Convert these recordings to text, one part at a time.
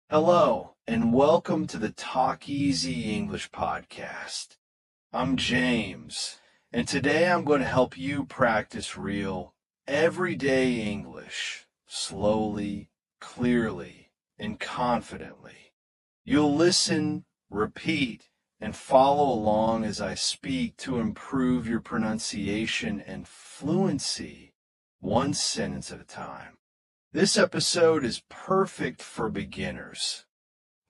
Hello, and welcome to the TalkEasy English Podcast. I'm James, and today I'm going to help you practice real, everyday English, slowly, clearly, and confidently. You'll listen, repeat, and follow along as I speak to improve your pronunciation and fluency, one sentence at a time. This episode is perfect for beginners,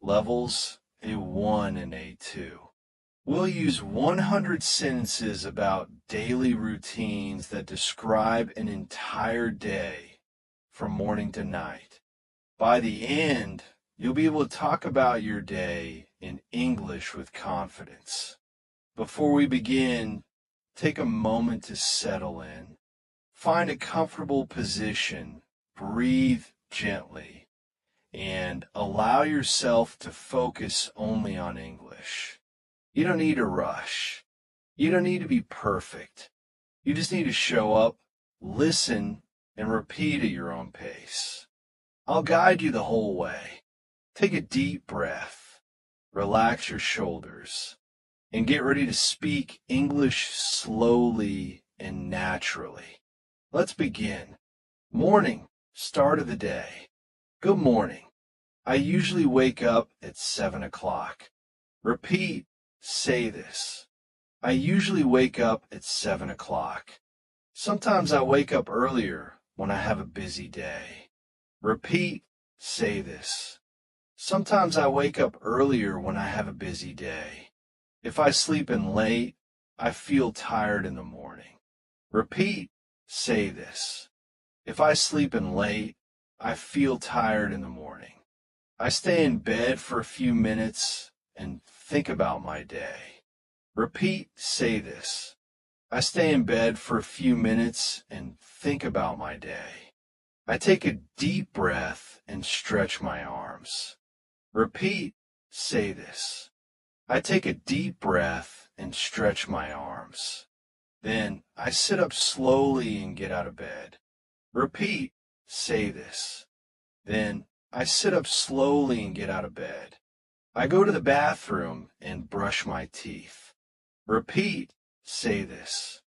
levels A1 and A2. We'll use 100 sentences about daily routines that describe an entire day from morning to night. By the end, you'll be able to talk about your day in English with confidence. Before we begin, take a moment to settle in. Find a comfortable position. Breathe gently and allow yourself to focus only on English. You don't need to rush. You don't need to be perfect. You just need to show up, listen, and repeat at your own pace. I'll guide you the whole way. Take a deep breath, relax your shoulders, and get ready to speak English slowly and naturally. Let's begin. Morning. Start of the day. Good morning. I usually wake up at 7 o'clock. Repeat, say this. I usually wake up at 7 o'clock. Sometimes I wake up earlier when I have a busy day. Repeat, say this. Sometimes I wake up earlier when I have a busy day. If I sleep in late, I feel tired in the morning. Repeat, say this. If I sleep in late, I feel tired in the morning. I stay in bed for a few minutes and think about my day. Repeat, say this. I stay in bed for a few minutes and think about my day. I take a deep breath and stretch my arms. Repeat, say this. I take a deep breath and stretch my arms. Then I sit up slowly and get out of bed. Repeat, say this. Then I sit up slowly and get out of bed. I go to the bathroom and brush my teeth. Repeat, say this.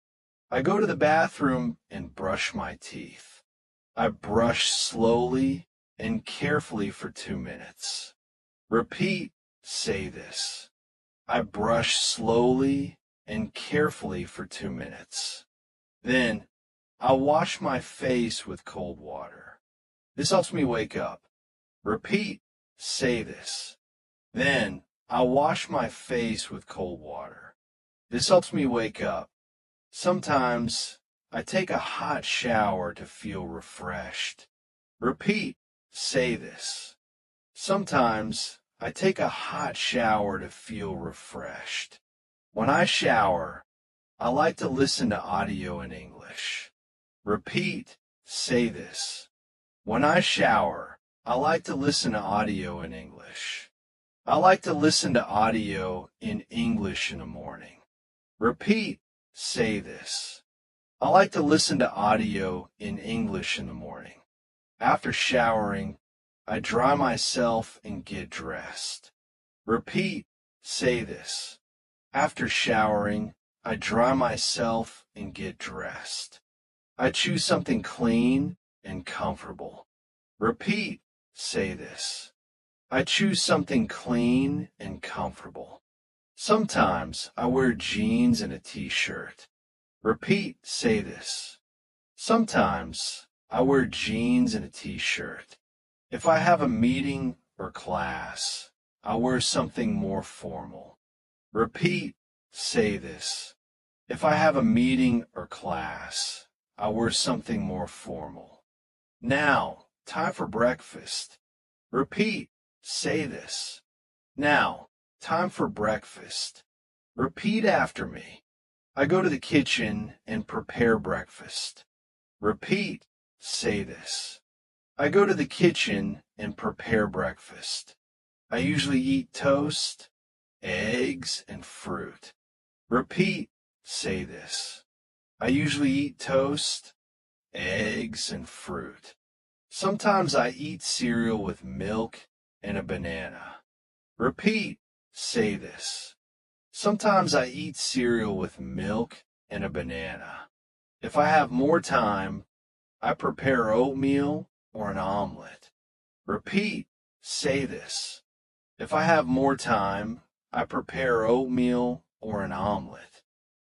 I go to the bathroom and brush my teeth. I brush slowly and carefully for 2 minutes. Repeat, say this. I brush slowly and carefully for 2 minutes. Then I wash my face with cold water. This helps me wake up. Repeat, say this. Then I wash my face with cold water. This helps me wake up. Sometimes I take a hot shower to feel refreshed. Repeat, say this. Sometimes I take a hot shower to feel refreshed. When I shower, I like to listen to audio in English. Repeat, say this. When I shower, I like to listen to audio in English. I like to listen to audio in English in the morning. Repeat, say this. I like to listen to audio in English in the morning. After showering, I dry myself and get dressed. Repeat, say this. After showering, I dry myself and get dressed. I choose something clean and comfortable. Repeat, say this. I choose something clean and comfortable. Sometimes I wear jeans and a t-shirt. Repeat, say this. Sometimes I wear jeans and a t-shirt. If I have a meeting or class, I wear something more formal. Repeat, say this. If I have a meeting or class, I wear something more formal. Now, time for breakfast. Repeat, say this. Now, time for breakfast. Repeat after me. I go to the kitchen and prepare breakfast. Repeat, say this. I go to the kitchen and prepare breakfast. I usually eat toast, eggs, and fruit. Repeat, say this. I usually eat toast, eggs, and fruit. Sometimes I eat cereal with milk and a banana. Repeat, say this. Sometimes I eat cereal with milk and a banana. If I have more time, I prepare oatmeal or an omelet. Repeat, say this. If I have more time, I prepare oatmeal or an omelet.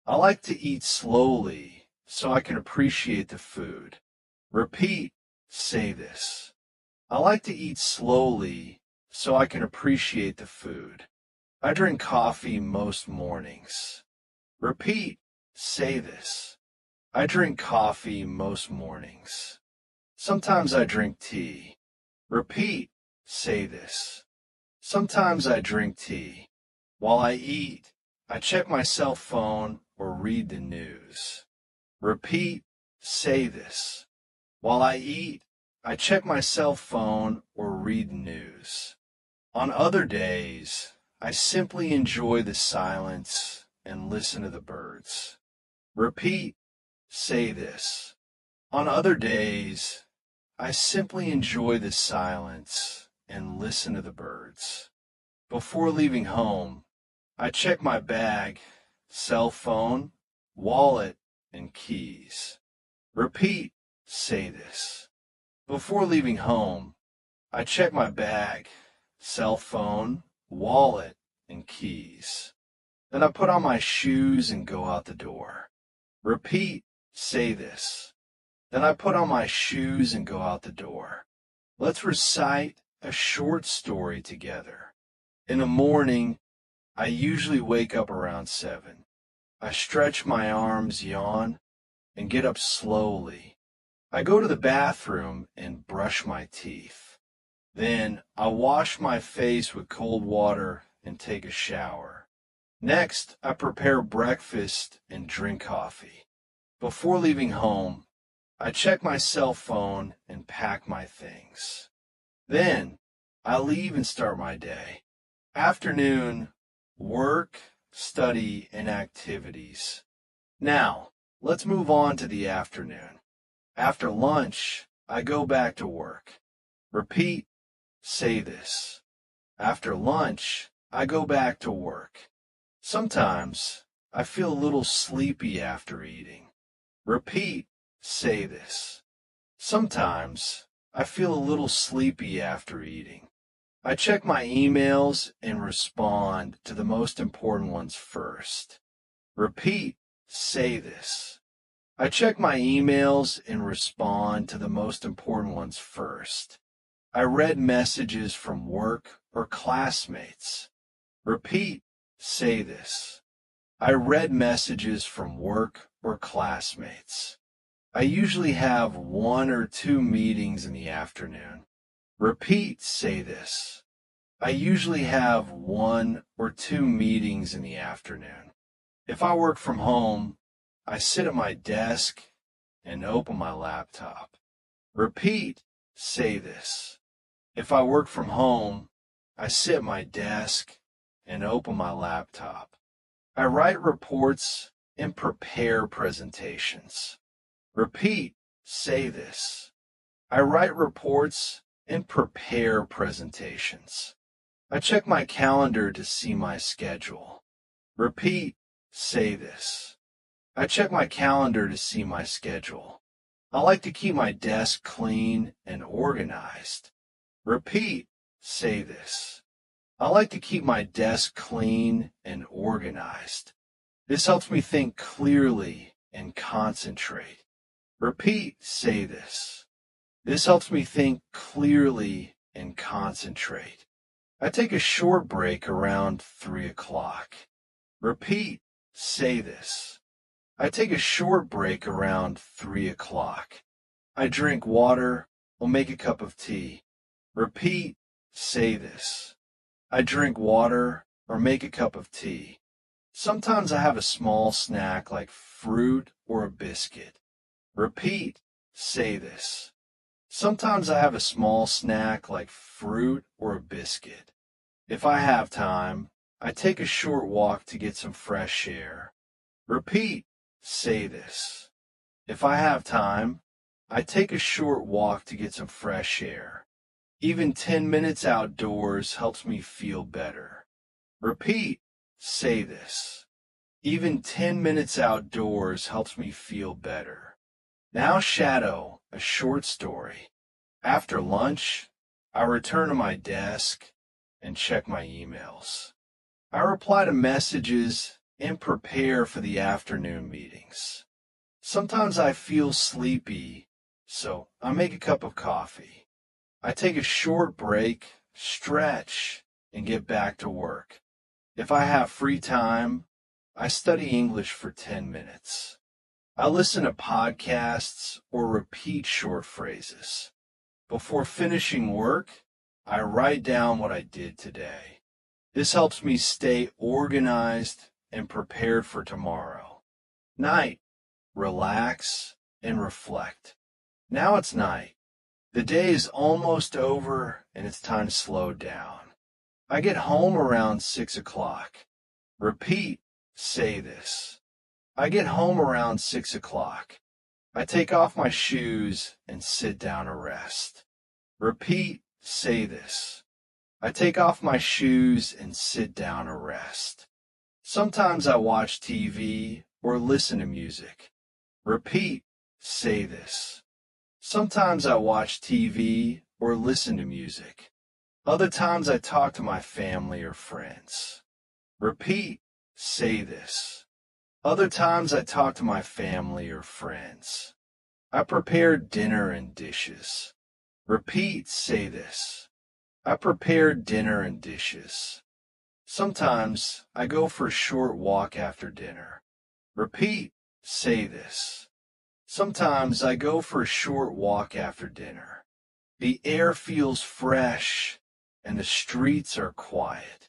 I like to eat slowly so I can appreciate the food. Repeat, say this. I like to eat slowly so I can appreciate the food. I drink coffee most mornings. Repeat, say this. I drink coffee most mornings. Sometimes I drink tea. Repeat, say this. Sometimes I drink tea. While I eat, I check my cell phone or read the news. Repeat, say this. While I eat, I check my cell phone or read the news. On other days, I simply enjoy the silence and listen to the birds. Repeat, say this. On other days, I simply enjoy the silence and listen to the birds. Before leaving home, I check my bag, cell phone, wallet, and keys. Repeat, say this. Before leaving home, I check my bag, cell phone, wallet, and keys. Then I put on my shoes and go out the door. Repeat, say this. Then I put on my shoes and go out the door. Let's recite a short story together. In the morning, I usually wake up around 7. I stretch my arms, yawn, and get up slowly. I go to the bathroom and brush my teeth. Then I wash my face with cold water and take a shower. Next, I prepare breakfast and drink coffee. Before leaving home, I check my cell phone and pack my things. Then, I leave and start my day. Afternoon, work, study, and activities. Now, let's move on to the afternoon. After lunch, I go back to work. Repeat, say this. After lunch, I go back to work. Sometimes, I feel a little sleepy after eating. Repeat, say this. Sometimes, I feel a little sleepy after eating. I check my emails and respond to the most important ones first. Repeat, say this. I check my emails and respond to the most important ones first. I read messages from work or classmates. Repeat, say this. I read messages from work or classmates. I usually have 1 or 2 meetings in the afternoon. Repeat, say this. I usually have 1 or 2 meetings in the afternoon. If I work from home, I sit at my desk and open my laptop. Repeat, say this. If I work from home, I sit at my desk and open my laptop. I write reports and prepare presentations. Repeat, say this. I write reports and prepare presentations. I check my calendar to see my schedule. Repeat, say this. I check my calendar to see my schedule. I like to keep my desk clean and organized. Repeat, say this. I like to keep my desk clean and organized. This helps me think clearly and concentrate. Repeat, say this. This helps me think clearly and concentrate. I take a short break around 3 o'clock. Repeat, say this. I take a short break around 3 o'clock. I drink water or make a cup of tea. Repeat, say this. I drink water or make a cup of tea. Sometimes I have a small snack like fruit or a biscuit. Repeat, say this. Sometimes I have a small snack like fruit or a biscuit. If I have time, I take a short walk to get some fresh air. Repeat, say this. If I have time, I take a short walk to get some fresh air. Even 10 minutes outdoors helps me feel better. Repeat, say this. Even 10 minutes outdoors helps me feel better. Now shadow a short story. After lunch, I return to my desk and check my emails. I reply to messages and prepare for the afternoon meetings. Sometimes I feel sleepy, so I make a cup of coffee. I take a short break, stretch, and get back to work. If I have free time, I study English for 10 minutes. I listen to podcasts or repeat short phrases. Before finishing work, I write down what I did today. This helps me stay organized and prepared for tomorrow. Night, relax and reflect. Now it's night. The day is almost over and it's time to slow down. I get home around 6 o'clock. Repeat, say this. I get home around 6 o'clock. I take off my shoes and sit down to rest. Repeat, say this. I take off my shoes and sit down to rest. Sometimes I watch TV or listen to music. Repeat, say this. Sometimes I watch TV or listen to music. Other times I talk to my family or friends. Repeat, say this. Other times I talk to my family or friends. I prepare dinner and dishes. Repeat, say this. I prepare dinner and dishes. Sometimes I go for a short walk after dinner. Repeat, say this. Sometimes I go for a short walk after dinner. The air feels fresh and the streets are quiet.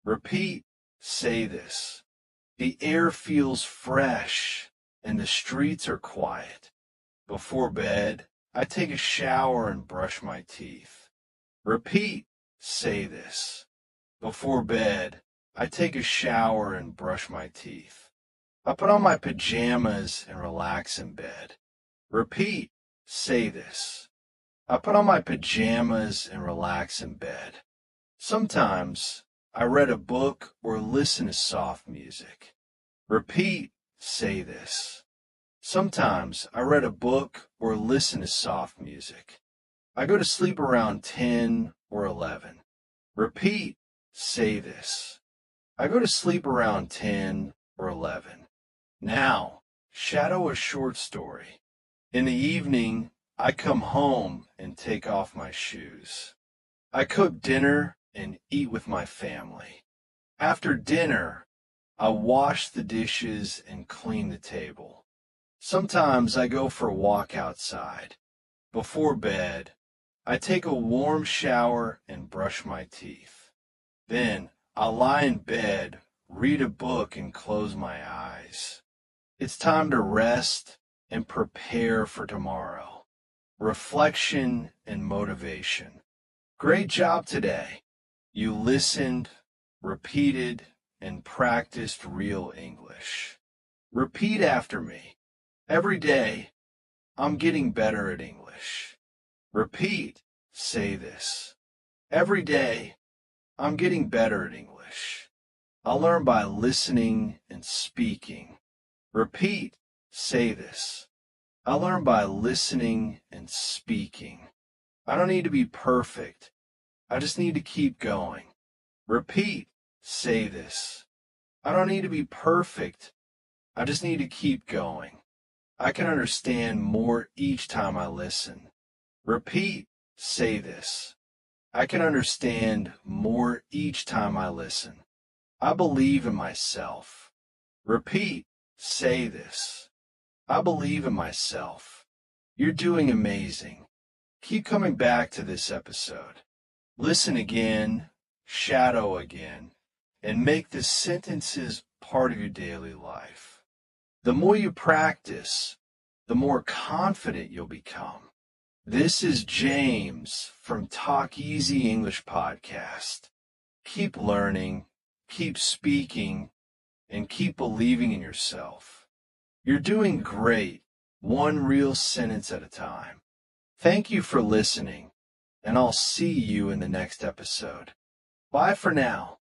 Repeat, say this. The air feels fresh and the streets are quiet. Before bed, I take a shower and brush my teeth. Repeat, say this. Before bed, I take a shower and brush my teeth. I put on my pajamas and relax in bed. Repeat, say this. I put on my pajamas and relax in bed. Sometimes I read a book or listen to soft music. Repeat, say this. Sometimes I read a book or listen to soft music. I go to sleep around 10 or 11. Repeat, say this. I go to sleep around 10 or 11. Now, shadow a short story. In the evening, I come home and take off my shoes. I cook dinner and eat with my family. After dinner, I wash the dishes and clean the table. Sometimes I go for a walk outside. Before bed, I take a warm shower and brush my teeth. Then I'll lie in bed, read a book, and close my eyes. It's time to rest and prepare for tomorrow. Reflection and motivation. Great job today. You listened, repeated, and practiced real English. Repeat after me. Every day, I'm getting better at English. Repeat, say this. Every day, I'm getting better at English. I learn by listening and speaking. Repeat, say this. I learn by listening and speaking. I don't need to be perfect. I just need to keep going. Repeat, say this. I don't need to be perfect. I just need to keep going. I can understand more each time I listen. Repeat, say this. I can understand more each time I listen. I believe in myself. Repeat, say this. I believe in myself. You're doing amazing. Keep coming back to this episode. Listen again, shadow again, and make the sentences part of your daily life. The more you practice, the more confident you'll become. This is James from TalkEasy English Podcast. Keep learning, keep speaking, and keep believing in yourself. You're doing great, one real sentence at a time. Thank you for listening. and I'll see you in the next episode. Bye for now.